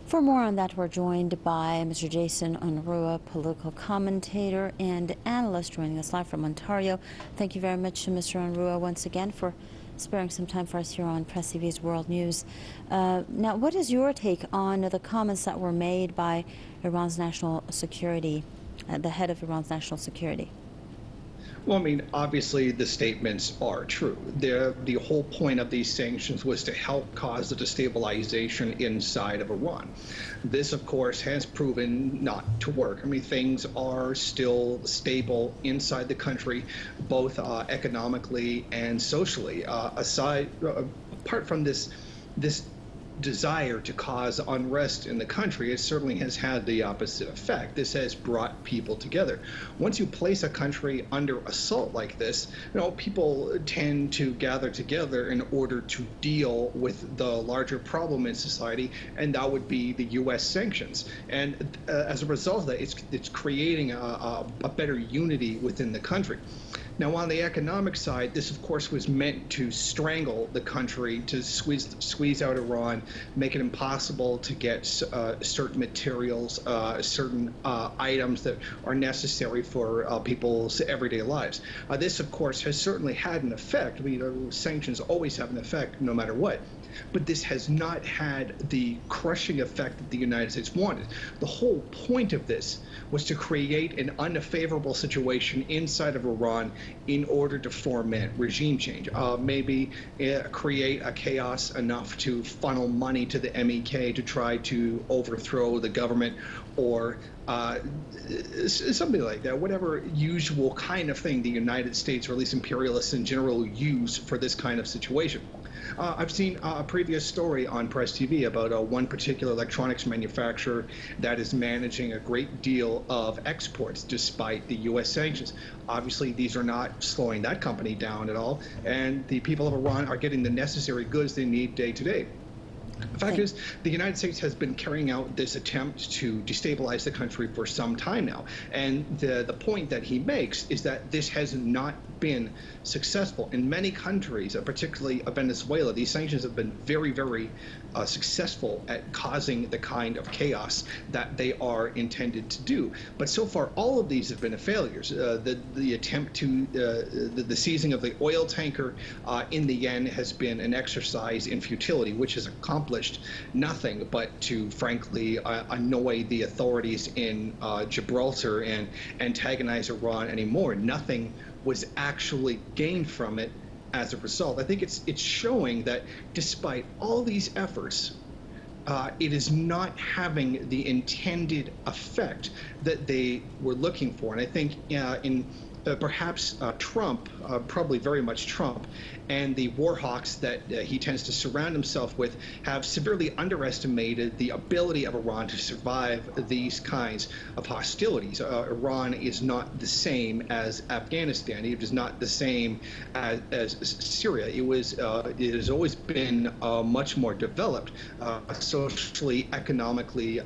For more on that, we're joined by Mr. Jason Unruhe, political commentator and analyst, joining us live from Ontario. Thank you very much, Mr. Unruhe, once again for sparing some time for us here on PressTV's World News. Now, what is your take on the comments that were made by Iran's national security, the head of Iran's national security? Well, I mean, obviously the statements are true. The whole point of these sanctions was to help cause the destabilization inside of Iran. This, of course, has proven not to work. I mean, things are still stable inside the country, both economically and socially. Apart from this desire to cause unrest in the country, it certainly has had the opposite effect. This has brought people together. Once you place a country under assault like this, people tend to gather together in order to deal with the larger problem in society, and that would be the U.S. sanctions. And as a result of that, it's creating a better unity within the country. Now, on the economic side, this, of course, was meant to strangle the country, to squeeze out Iran, make it impossible to get certain materials, certain items that are necessary for people's everyday lives. This, of course, has certainly had an effect. I mean, sanctions always have an effect no matter what. But this has not had the crushing effect that the United States wanted. The whole point of this was to create an unfavorable situation inside of Iran in order to foment regime change. Maybe create a chaos enough to funnel money to the MEK to try to overthrow the government, or something like that, whatever usual kind of thing the United States, or at least imperialists in general, use for this kind of situation. I've seen a previous story on PressTV about one particular electronics manufacturer that is managing a great deal of exports despite the U.S. sanctions. Obviously, these are not slowing that company down at all, and the people of Iran are getting the necessary goods they need day to day. The fact is, the United States has been carrying out this attempt to destabilize the country for some time now. And the point that he makes is that this has not been successful. In many countries, particularly Venezuela, these sanctions have been very, very successful at causing the kind of chaos that they are intended to do. But so far, all of these have been failures. The attempt to, the seizing of the oil tanker in the end has been an exercise in futility, which has accomplished nothing but to, frankly, annoy the authorities in Gibraltar and antagonize Iran anymore. Nothing was actually gained from it as a result. I think it's showing that despite all these efforts, it is not having the intended effect that they were looking for. And I think perhaps Trump, probably very much Trump, and the war hawks that he tends to surround himself with have severely underestimated the ability of Iran to survive these kinds of hostilities. Iran is not the same as Afghanistan. It is not the same as Syria. It has always been much more developed socially, economically,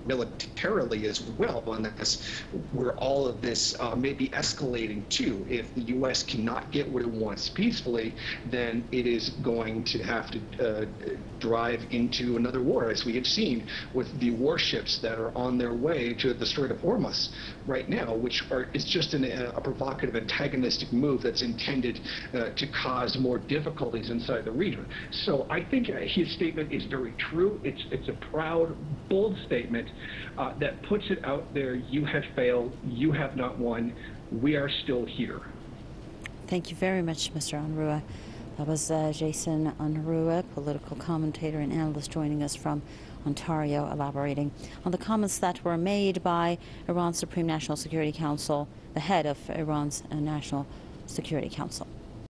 militarily as well. And that's where all of this may be escalating to. If the U.S. cannot get what it wants peacefully, then it is going to have to drive into another war, as we have seen with the warships that are on their way to the Strait of Hormuz right now, which is just a provocative, antagonistic move that's intended to cause more difficulties inside the region. So I think his statement is very true. It's a proud, bold statement that puts it out there. You have failed. You have not won. We are still here. Thank you very much, Mr. Unruhe. That was Jason Unruhe, political commentator and analyst, joining us from Ontario, elaborating on the comments that were made by Iran's Supreme National Security Council, the head of Iran's National Security Council.